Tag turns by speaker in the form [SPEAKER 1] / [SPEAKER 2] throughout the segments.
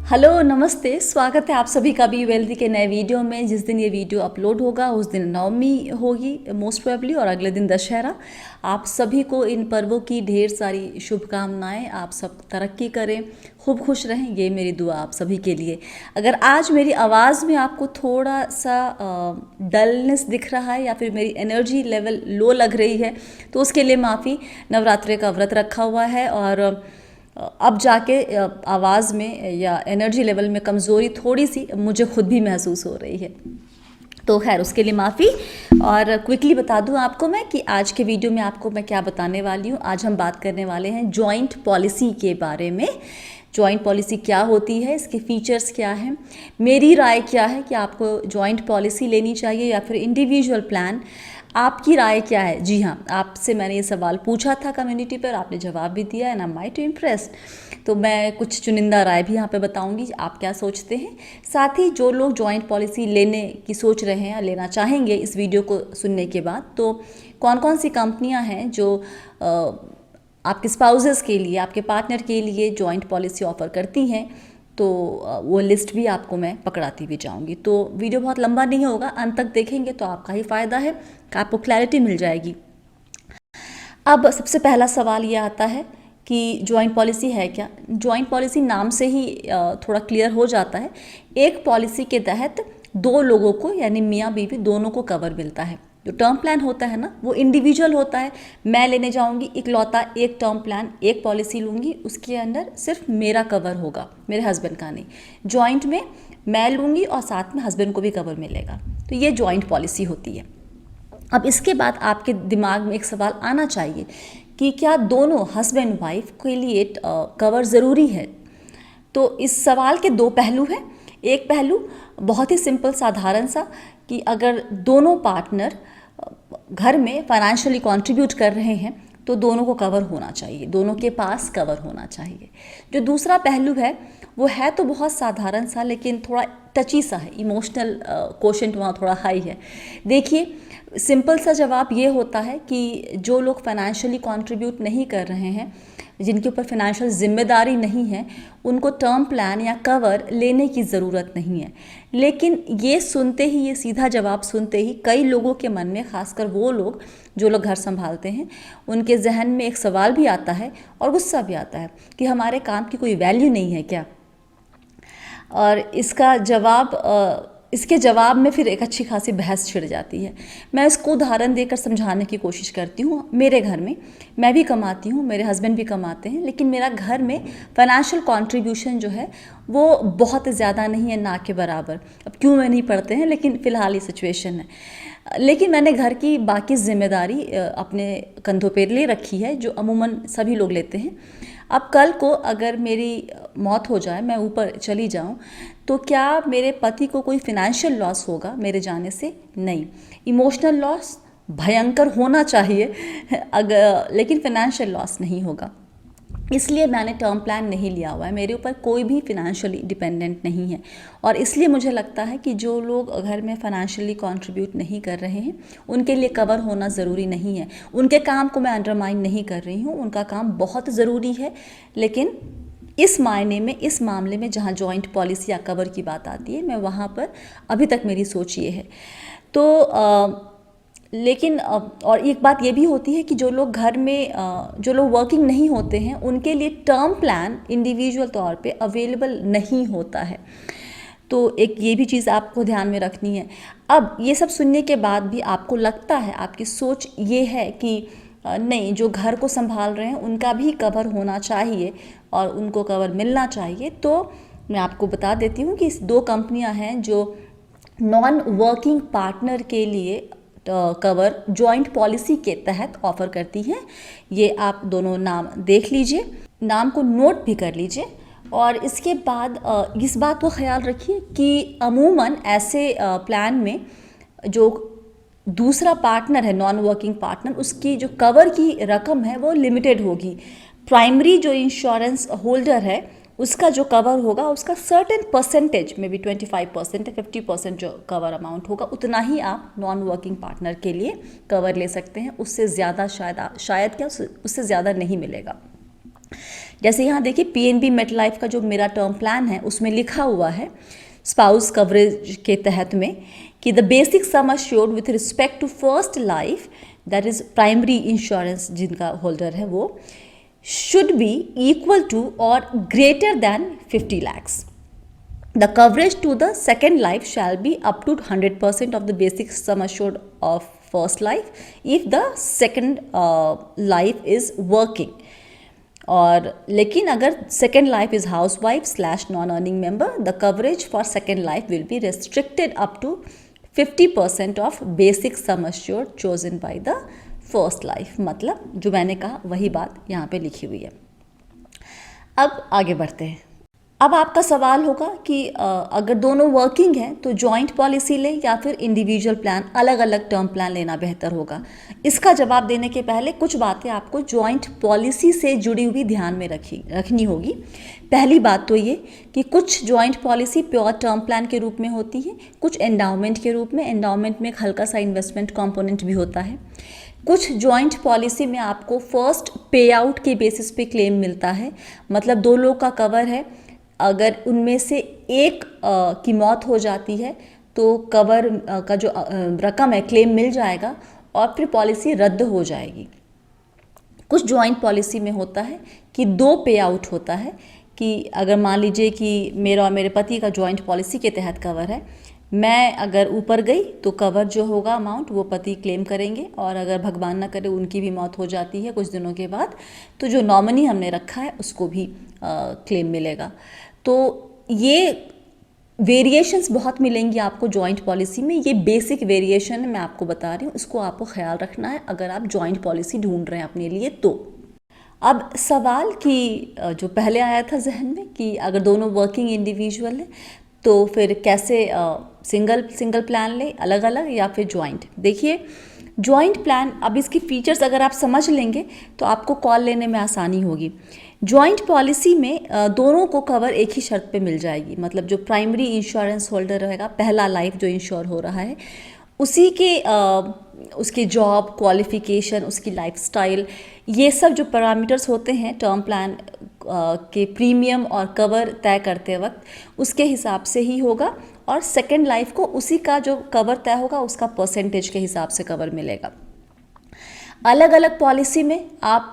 [SPEAKER 1] Hello नमस्ते, स्वागत है आप सभी का बी वेल्दी के नए वीडियो में। जिस दिन ये वीडियो अपलोड होगा उस दिन नवमी होगी मोस्ट प्रोबेबली, और अगले दिन दशहरा। आप सभी को इन पर्वों की ढेर सारी शुभकामनाएं। आप सब तरक्की करें, खूब खुश रहें, ये मेरी दुआ आप सभी के लिए। अगर आज मेरी आवाज़ में आपको थोड़ा सा डलनेस दिख रहा है या फिर मेरी एनर्जी लेवल लो लग रही है तो उसके लिए माफ़ी। नवरात्रि का व्रत रखा हुआ है और अब जाके आवाज़ में या एनर्जी लेवल में कमज़ोरी थोड़ी सी मुझे खुद भी महसूस हो रही है, तो खैर उसके लिए माफ़ी। और क्विकली बता दूं आपको मैं कि आज के वीडियो में आपको मैं क्या बताने वाली हूं। आज हम बात करने वाले हैं जॉइंट पॉलिसी के बारे में। जॉइंट पॉलिसी क्या होती है, इसके फीचर्स क्या हैं, मेरी राय क्या है कि आपको जॉइंट पॉलिसी लेनी चाहिए या फिर इंडिविजुअल प्लान। आपकी राय क्या है? जी हाँ, आपसे मैंने ये सवाल पूछा था कम्युनिटी पर, आपने जवाब भी दिया and I am might impressed. तो मैं कुछ चुनिंदा राय भी यहाँ पे बताऊंगी आप क्या सोचते हैं। साथ ही जो लोग जॉइंट पॉलिसी लेने की सोच रहे हैं या लेना चाहेंगे इस वीडियो को सुनने के बाद, तो कौन कौन सी कंपनियाँ हैं जो आपके स्पाउसेस के लिए, आपके पार्टनर के लिए जॉइंट पॉलिसी ऑफर करती हैं, तो वो लिस्ट भी आपको मैं पकड़ाती भी जाऊंगी। तो वीडियो बहुत लंबा नहीं होगा, अंत तक देखेंगे तो आपका ही फ़ायदा है, आपको क्लैरिटी मिल जाएगी। अब सबसे पहला सवाल ये आता है कि जॉइंट पॉलिसी है क्या। जॉइंट पॉलिसी नाम से ही थोड़ा क्लियर हो जाता है। एक पॉलिसी के तहत दो लोगों को यानी मियाँ बीवी दोनों को कवर मिलता है। जो टर्म प्लान होता है ना वो इंडिविजुअल होता है। मैं लेने जाऊंगी इकलौता एक टर्म प्लान, एक पॉलिसी लूँगी, उसके अंदर सिर्फ मेरा कवर होगा, मेरे हस्बैंड का नहीं। जॉइंट में मैं लूँगी और साथ में हस्बैंड को भी कवर मिलेगा, तो ये जॉइंट पॉलिसी होती है। अब इसके बाद आपके दिमाग में एक सवाल आना चाहिए कि क्या दोनों हस्बैंड वाइफ के लिए कवर ज़रूरी है। तो इस सवाल के दो पहलू हैं। एक पहलू बहुत ही सिंपल साधारण सा कि अगर दोनों पार्टनर घर में फाइनेंशियली कंट्रीब्यूट कर रहे हैं तो दोनों को कवर होना चाहिए, दोनों के पास कवर होना चाहिए। जो दूसरा पहलू है वो है तो बहुत साधारण सा लेकिन थोड़ा टची सा है, इमोशनल कोशेंट वहाँ थोड़ा हाई है। देखिए, सिंपल सा जवाब ये होता है कि जो लोग फाइनेंशियली कंट्रीब्यूट नहीं कर रहे हैं, जिनके ऊपर फाइनेंशियल जिम्मेदारी नहीं है, उनको टर्म प्लान या कवर लेने की ज़रूरत नहीं है। लेकिन ये सुनते ही, ये सीधा जवाब सुनते ही कई लोगों के मन में, खासकर वो लोग जो लोग घर संभालते हैं, उनके जहन में एक सवाल भी आता है और गुस्सा भी आता है कि हमारे काम की कोई वैल्यू नहीं है क्या। और इसके जवाब में फिर एक अच्छी खासी बहस छिड़ जाती है। मैं इसको उदाहरण देकर समझाने की कोशिश करती हूँ। मेरे घर में मैं भी कमाती हूँ, मेरे हस्बैंड भी कमाते हैं, लेकिन मेरा घर में फाइनेंशियल कंट्रीब्यूशन जो है वो बहुत ज़्यादा नहीं है, ना के बराबर। अब क्यों मैं नहीं पढ़ते हैं, लेकिन फ़िलहाल ये सिचुएशन है। लेकिन मैंने घर की बाकी जिम्मेदारी अपने कंधों पर ले रखी है, जो अमूमन सभी लोग लेते हैं। अब कल को अगर मेरी मौत हो जाए, मैं ऊपर चली जाऊं, तो क्या मेरे पति को कोई फिनेंशियल लॉस होगा मेरे जाने से? नहीं। इमोशनल लॉस भयंकर होना चाहिए लेकिन फिनेंशियल लॉस नहीं होगा। इसलिए मैंने टर्म प्लान नहीं लिया हुआ है। मेरे ऊपर कोई भी फिनेंशियली डिपेंडेंट नहीं है और इसलिए मुझे लगता है कि जो लोग घर में फाइनेंशियली कंट्रीब्यूट नहीं कर रहे हैं उनके लिए कवर होना ज़रूरी नहीं है। उनके काम को मैं अंडरमाइन नहीं कर रही हूँ, उनका काम बहुत ज़रूरी है, लेकिन इस मायने में, इस मामले में जहाँ जॉइंट पॉलिसी या कवर की बात आती है, मैं वहाँ पर अभी तक मेरी सोच ये है। तो लेकिन और एक बात ये भी होती है कि जो लोग घर में जो लोग वर्किंग नहीं होते हैं उनके लिए टर्म प्लान इंडिविजुअल तौर पे अवेलेबल नहीं होता है। तो एक ये भी चीज़ आपको ध्यान में रखनी है। अब ये सब सुनने के बाद भी आपको लगता है, आपकी सोच ये है कि नहीं, जो घर को संभाल रहे हैं उनका भी कवर होना चाहिए और उनको कवर मिलना चाहिए, तो मैं आपको बता देती हूँ कि दो कंपनियाँ हैं जो नॉन वर्किंग पार्टनर के लिए कवर जॉइंट पॉलिसी के तहत ऑफर करती हैं। ये आप दोनों नाम देख लीजिए, नाम को नोट भी कर लीजिए। और इसके बाद इस बात को ख्याल रखिए कि अमूमन ऐसे प्लान में जो दूसरा पार्टनर है, नॉन वर्किंग पार्टनर, उसकी जो कवर की रकम है वो लिमिटेड होगी। प्राइमरी जो इंश्योरेंस होल्डर है उसका जो कवर होगा उसका सर्टेन परसेंटेज में भी 25% या 50% जो कवर अमाउंट होगा उतना ही आप नॉन वर्किंग पार्टनर के लिए कवर ले सकते हैं। उससे ज़्यादा शायद क्या उससे ज़्यादा नहीं मिलेगा। जैसे यहाँ देखिए पीएनबी मेटलाइफ का जो मेरा टर्म प्लान है उसमें लिखा हुआ है स्पाउस कवरेज के तहत में कि the basic sum assured with respect to first life, that is primary insurance जिनका होल्डर है वो, should be equal to or greater than 50 lakhs. The coverage to the second life shall be up to 100% of the basic sum assured of first life if the second life is working. और लेकिन अगर second life is housewife / non-earning member, the coverage for second life will be restricted up to 50% of basic sum assured chosen by the first life. मतलब जो मैंने कहा वही बात यहाँ पे लिखी हुई है। अब आगे बढ़ते हैं। अब आपका सवाल होगा कि अगर दोनों वर्किंग हैं तो जॉइंट पॉलिसी ले या फिर इंडिविजुअल प्लान, अलग अलग टर्म प्लान लेना बेहतर होगा। इसका जवाब देने के पहले कुछ बातें आपको जॉइंट पॉलिसी से जुड़ी हुई ध्यान में रखनी होगी। पहली बात तो ये कि कुछ joint policy pure term plan के रूप में होती है, कुछ एंडाउमेंट के रूप में। एंडाउमेंट में एक हल्का सा इन्वेस्टमेंट कॉम्पोनेंट भी होता है। कुछ जॉइंट पॉलिसी में आपको फर्स्ट पे आउट के बेसिस पे क्लेम मिलता है, मतलब दो लोग का कवर है, अगर उनमें से एक की मौत हो जाती है तो कवर का जो रकम है क्लेम मिल जाएगा और फिर पॉलिसी रद्द हो जाएगी। कुछ जॉइंट पॉलिसी में होता है कि दो पे आउट होता है कि अगर मान लीजिए कि मेरा और मेरे पति का जॉइंट पॉलिसी के तहत कवर है, मैं अगर ऊपर गई तो कवर जो होगा अमाउंट वो पति क्लेम करेंगे, और अगर भगवान ना करे उनकी भी मौत हो जाती है कुछ दिनों के बाद तो जो नॉमिनी हमने रखा है उसको भी क्लेम मिलेगा। तो ये वेरिएशंस बहुत मिलेंगी आपको जॉइंट पॉलिसी में। ये बेसिक वेरिएशन मैं आपको बता रही हूँ, इसको आपको ख्याल रखना है अगर आप जॉइंट पॉलिसी ढूंढ रहे हैं अपने लिए। तो अब सवाल कि जो पहले आया था जहन में कि अगर दोनों वर्किंग इंडिविजुअल हैं तो फिर कैसे सिंगल प्लान ले, अलग अलग या फिर जॉइंट। देखिए जॉइंट प्लान, अब इसकी फीचर्स अगर आप समझ लेंगे तो आपको कॉल लेने में आसानी होगी। जॉइंट पॉलिसी में दोनों को कवर एक ही शर्त पे मिल जाएगी, मतलब जो प्राइमरी इंश्योरेंस होल्डर रहेगा, पहला लाइफ जो इंश्योर हो रहा है, उसी के उसकी जॉब, क्वालिफिकेशन, उसकी लाइफस्टाइल, ये सब जो पैरामीटर्स होते हैं टर्म प्लान के प्रीमियम और कवर तय करते वक्त उसके हिसाब से ही होगा। और सेकेंड लाइफ को उसी का जो कवर तय होगा उसका परसेंटेज के हिसाब से कवर मिलेगा। अलग अलग पॉलिसी में आप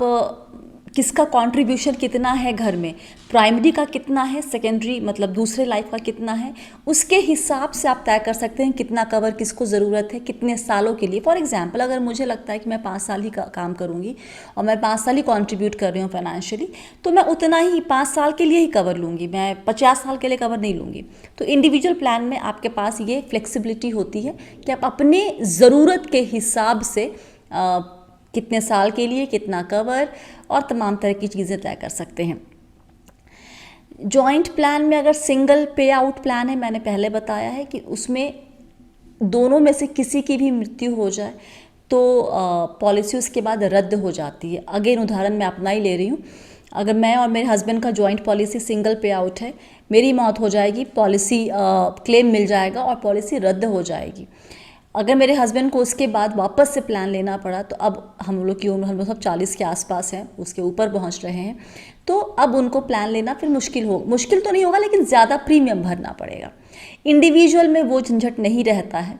[SPEAKER 1] किसका कंट्रीब्यूशन कितना है घर में, प्राइमरी का कितना है, सेकेंडरी मतलब दूसरे लाइफ का कितना है, उसके हिसाब से आप तय कर सकते हैं कितना कवर किसको ज़रूरत है, कितने सालों के लिए। फॉर एग्जांपल अगर मुझे लगता है कि मैं 5 साल ही काम करूँगी और मैं 5 साल ही कंट्रीब्यूट कर रही हूँ फाइनेंशियली, तो मैं उतना ही 5 साल के लिए ही कवर लूँगी, मैं 50 साल के लिए कवर नहीं लूँगी। तो इंडिविजुअल प्लान में आपके पास ये फ्लेक्सिबिलिटी होती है कि आप अपने ज़रूरत के हिसाब से कितने साल के लिए कितना कवर और तमाम तरह की चीज़ें तय कर सकते हैं। जॉइंट प्लान में अगर सिंगल पे आउट प्लान है, मैंने पहले बताया है कि उसमें दोनों में से किसी की भी मृत्यु हो जाए तो पॉलिसी उसके बाद रद्द हो जाती है। अगेन उदाहरण मैं अपना ही ले रही हूँ, अगर मैं और मेरे हस्बैंड का जॉइंट पॉलिसी सिंगल पे आउट है, मेरी मौत हो जाएगी, पॉलिसी क्लेम मिल जाएगा और पॉलिसी रद्द हो जाएगी। अगर मेरे हस्बैंड को उसके बाद वापस से प्लान लेना पड़ा तो अब हम लोग की उम्र, हम लोग सब 40 के आसपास हैं, उसके ऊपर पहुंच रहे हैं, तो अब उनको प्लान लेना फिर मुश्किल तो नहीं होगा लेकिन ज़्यादा प्रीमियम भरना पड़ेगा। इंडिविजुअल में वो झंझट नहीं रहता है,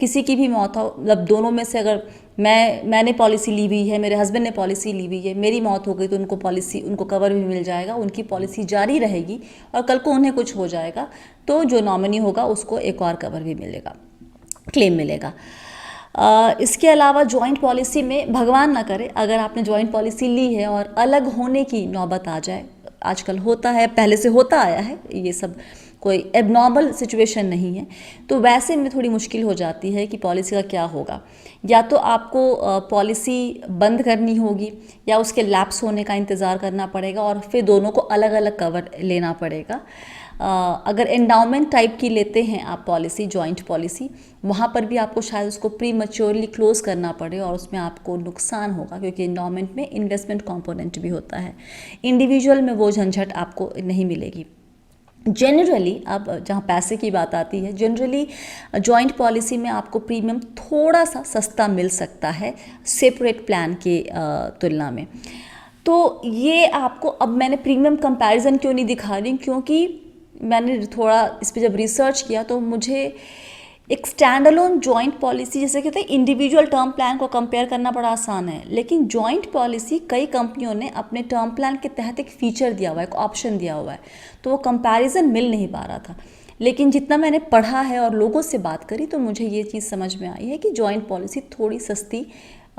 [SPEAKER 1] किसी की भी मौत हो, मतलब दोनों में से अगर मैंने पॉलिसी ली हुई है, मेरे हस्बैंड ने पॉलिसी ली हुई है, मेरी मौत हो गई तो उनको कवर भी मिल जाएगा, उनकी पॉलिसी जारी रहेगी और कल को उन्हें कुछ हो जाएगा तो जो नॉमिनी होगा उसको एक और कवर भी मिलेगा, क्लेम मिलेगा। इसके अलावा जॉइंट पॉलिसी में भगवान ना करे अगर आपने जॉइंट पॉलिसी ली है और अलग होने की नौबत आ जाए, आजकल होता है, पहले से होता आया है, ये सब कोई एबनॉर्मल सिचुएशन नहीं है, तो वैसे में थोड़ी मुश्किल हो जाती है कि पॉलिसी का क्या होगा। या तो आपको पॉलिसी बंद करनी होगी या उसके लैप्स होने का इंतज़ार करना पड़ेगा और फिर दोनों को अलग अलग कवर लेना पड़ेगा। अगर एंडाउमेंट टाइप की लेते हैं आप पॉलिसी, जॉइंट पॉलिसी, वहाँ पर भी आपको शायद उसको प्री मैच्योरली क्लोज करना पड़े और उसमें आपको नुकसान होगा क्योंकि एंडाउमेंट में इन्वेस्टमेंट कंपोनेंट भी होता है। इंडिविजुअल में वो झंझट आपको नहीं मिलेगी। जनरली अब जहाँ पैसे की बात आती है, जनरली जॉइंट पॉलिसी में आपको प्रीमियम थोड़ा सा सस्ता मिल सकता है सेपरेट प्लान के तुलना में। तो ये आपको, अब मैंने प्रीमियम कंपैरिजन क्यों नहीं दिखा रही, क्योंकि मैंने थोड़ा इस पर जब रिसर्च किया तो मुझे एक स्टैंड अलोन जॉइंट पॉलिसी, जैसे कहते हैं इंडिविजुअल टर्म प्लान को कंपेयर करना बड़ा आसान है, लेकिन जॉइंट पॉलिसी कई कंपनियों ने अपने टर्म प्लान के तहत एक फीचर दिया हुआ है, एक ऑप्शन दिया हुआ है, तो वो कंपैरिजन मिल नहीं पा रहा था। लेकिन जितना मैंने पढ़ा है और लोगों से बात करी तो मुझे ये चीज़ समझ में आई है कि जॉइंट पॉलिसी थोड़ी सस्ती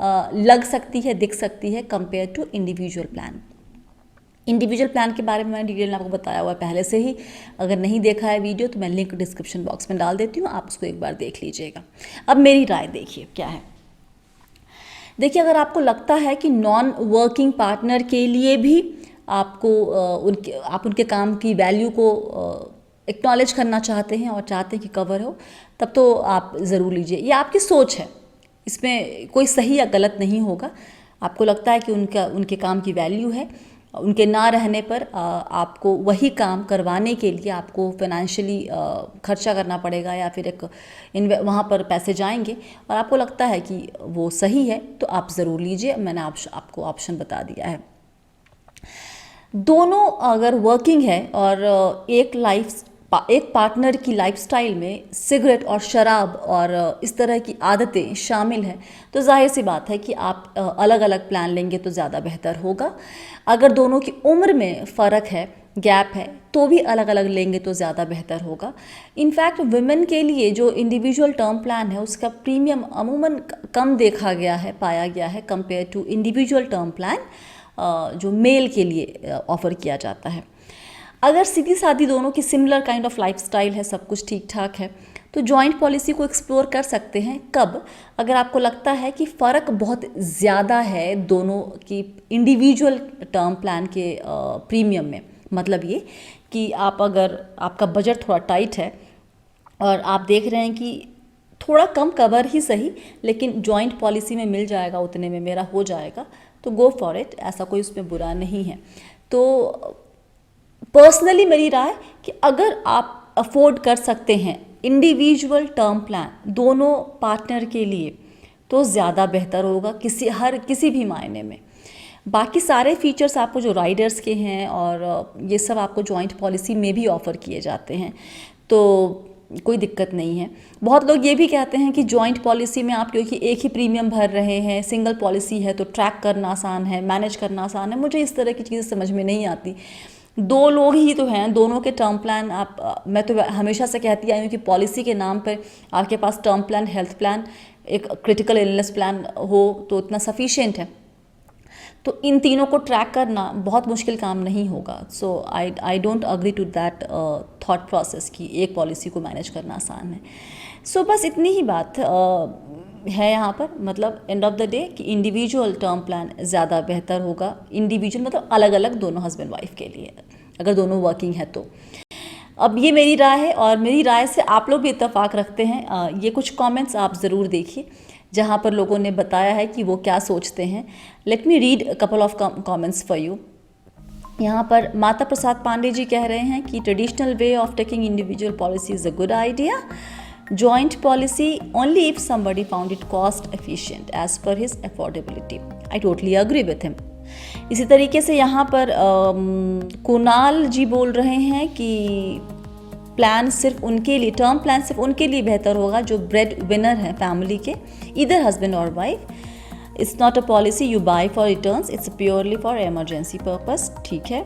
[SPEAKER 1] लग सकती है, दिख सकती है compare to individual plan. Individual plan के बारे में मैंने डिटेल में आपको बताया हुआ है पहले से ही, अगर नहीं देखा है वीडियो तो मैं लिंक डिस्क्रिप्शन बॉक्स में डाल देती हूँ, आप उसको एक बार देख लीजिएगा। अब मेरी राय देखिए क्या है। देखिए, अगर आपको लगता है कि नॉन वर्किंग पार्टनर के लिए भी आपको आप उनके काम की वैल्यू को एक्नॉलेज करना चाहते हैं और चाहते हैं कि कवर हो, तब तो आप ज़रूर लीजिए। ये आपकी सोच है, इसमें कोई सही या गलत नहीं होगा। आपको लगता है कि उनके काम की वैल्यू है, उनके ना रहने पर आपको वही काम करवाने के लिए आपको फाइनेंशियली खर्चा करना पड़ेगा या फिर एक वहाँ पर पैसे जाएंगे, और आपको लगता है कि वो सही है, तो आप ज़रूर लीजिए। मैंने आपको ऑप्शन बता दिया है। दोनों अगर वर्किंग है और एक पार्टनर की लाइफस्टाइल में सिगरेट और शराब और इस तरह की आदतें शामिल हैं, तो जाहिर सी बात है कि आप अलग अलग प्लान लेंगे तो ज़्यादा बेहतर होगा। अगर दोनों की उम्र में फ़र्क है, गैप है, तो भी अलग अलग लेंगे तो ज़्यादा बेहतर होगा। इनफैक्ट वुमेन के लिए जो इंडिविजुअल टर्म प्लान है उसका प्रीमियम अमूमन कम देखा गया है, पाया गया है compare to individual term plan जो मेल के लिए ऑफ़र किया जाता है। अगर सीधी सादी दोनों की सिमिलर काइंड ऑफ लाइफस्टाइल है, सब कुछ ठीक ठाक है, तो जॉइंट पॉलिसी को एक्सप्लोर कर सकते हैं। कब? अगर आपको लगता है कि फ़र्क बहुत ज़्यादा है दोनों की इंडिविजुअल टर्म प्लान के प्रीमियम में। मतलब ये कि अगर आपका बजट थोड़ा टाइट है और आप देख रहे हैं कि थोड़ा कम कवर ही सही, लेकिन जॉइंट पॉलिसी में मिल जाएगा, उतने में मेरा हो जाएगा, तो गो फॉर इट, ऐसा कोई उसमें बुरा नहीं है। तो पर्सनली मेरी राय कि अगर आप अफोर्ड कर सकते हैं इंडिविजुअल टर्म प्लान दोनों पार्टनर के लिए, तो ज़्यादा बेहतर होगा किसी भी मायने में। बाकी सारे फीचर्स आपको जो राइडर्स के हैं और ये सब आपको जॉइंट पॉलिसी में भी ऑफ़र किए जाते हैं, तो कोई दिक्कत नहीं है। बहुत लोग ये भी कहते हैं कि जॉइंट पॉलिसी में आप क्योंकि एक ही प्रीमियम भर रहे हैं, सिंगल पॉलिसी है तो ट्रैक करना आसान है, मैनेज करना आसान है। मुझे इस तरह की चीज़ें समझ में नहीं आती। दो लोग ही तो हैं, दोनों के टर्म प्लान मैं तो हमेशा से कहती आई हूँ कि पॉलिसी के नाम पर आपके पास टर्म प्लान, हेल्थ प्लान, एक क्रिटिकल इलनेस प्लान हो तो इतना सफिशिएंट है। तो इन तीनों को ट्रैक करना बहुत मुश्किल काम नहीं होगा। So I don't agree to that thought process कि एक पॉलिसी को मैनेज करना आसान है। सो बस इतनी ही बात है यहाँ पर। मतलब एंड ऑफ द डे कि इंडिविजुअल टर्म प्लान ज़्यादा बेहतर होगा। इंडिविजुअल मतलब अलग अलग दोनों हस्बैंड वाइफ के लिए, अगर दोनों वर्किंग है तो। अब ये मेरी राय है और मेरी राय से आप लोग भी इत्तेफाक रखते हैं। ये कुछ कमेंट्स आप ज़रूर देखिए जहाँ पर लोगों ने बताया है कि वो क्या सोचते हैं। Let me read couple of comments for you. यहाँ पर माता प्रसाद पांडे जी कह रहे हैं कि traditional way of taking individual policy is a good idea, joint policy only if somebody found it cost efficient as per his affordability. I totally agree with him. इसी तरीके से यहाँ पर कुणाल जी बोल रहे हैं कि प्लान सिर्फ उनके लिए, टर्म प्लान सिर्फ उनके लिए बेहतर होगा जो ब्रेड विनर हैं फैमिली के, इधर हस्बैंड और wife. It's not a policy you buy for returns, it's purely for emergency purpose. ठीक है।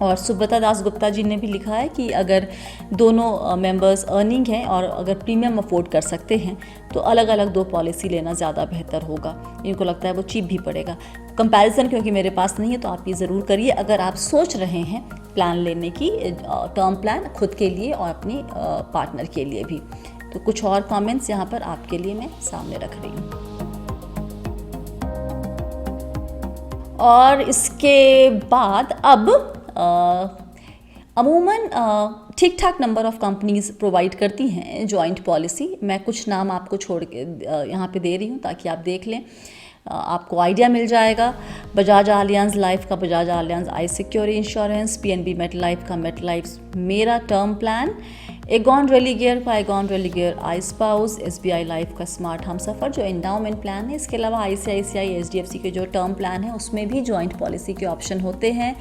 [SPEAKER 1] और सुब्रता दास गुप्ता जी ने भी लिखा है कि अगर दोनों मेंबर्स अर्निंग हैं और अगर प्रीमियम अफोर्ड कर सकते हैं तो अलग अलग दो पॉलिसी लेना ज़्यादा बेहतर होगा। इनको लगता है वो चीप भी पड़ेगा। कंपैरिजन क्योंकि मेरे पास नहीं है तो आप ये ज़रूर करिए अगर आप सोच रहे हैं प्लान लेने की, टर्म प्लान खुद के लिए और अपनी पार्टनर के लिए भी। तो कुछ और कमेंट्स यहाँ पर आपके लिए मैं सामने रख रही हूँ। और इसके बाद अब अमूमन ठीक ठाक नंबर ऑफ़ कंपनीज़ प्रोवाइड करती हैं जॉइंट पॉलिसी। मैं कुछ नाम आपको छोड़ के यहाँ पे दे रही हूँ ताकि आप देख लें, आपको आइडिया मिल जाएगा। बजाज आलियांज लाइफ का Bajaj Allianz I secure insurance, PNB met life का met life Mera term plan, Aegon Religare का Aegon Religare I spouse, SBI life का स्मार्ट हमसफ़र जो एंडाउमेंट प्लान है। इसके अलावा ICICI HDFC के जो टर्म प्लान है उसमें भी जॉइंट पॉलिसी के ऑप्शन होते हैं।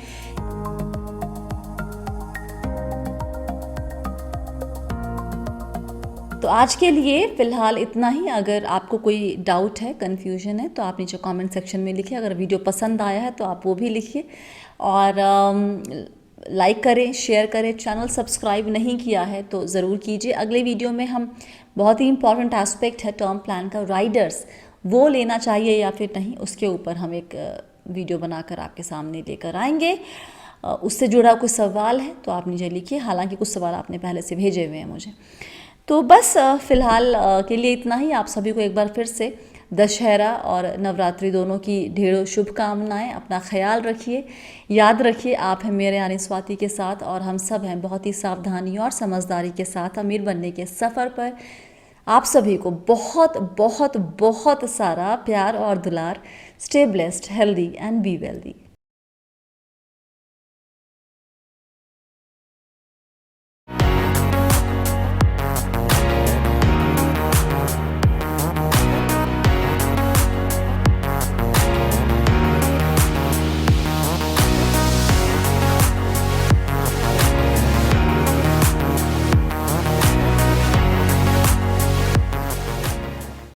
[SPEAKER 1] तो आज के लिए फ़िलहाल इतना ही। अगर आपको कोई डाउट है, कन्फ्यूजन है, तो आप नीचे कमेंट सेक्शन में लिखिए। अगर वीडियो पसंद आया है तो आप वो भी लिखिए और लाइक करें, शेयर करें। चैनल सब्सक्राइब नहीं किया है तो ज़रूर कीजिए। अगले वीडियो में हम बहुत ही इंपॉर्टेंट एस्पेक्ट है टर्म प्लान का, राइडर्स वो लेना चाहिए या फिर नहीं, उसके ऊपर हम एक वीडियो बनाकर आपके सामने लेकर आएंगे। उससे जुड़ा कोई सवाल है तो आप नीचे लिखिए। हालांकि कुछ सवाल आपने पहले से भेजे हुए हैं मुझे। तो बस फ़िलहाल के लिए इतना ही। आप सभी को एक बार फिर से दशहरा और नवरात्रि दोनों की ढेरों शुभकामनाएं। अपना ख्याल रखिए, याद रखिए आप हैं मेरे यानी स्वाति के साथ, और हम सब हैं बहुत ही सावधानी और समझदारी के साथ अमीर बनने के सफ़र पर। आप सभी को बहुत बहुत बहुत सारा प्यार और दुलार। Stay blessed, healthy and be wealthy.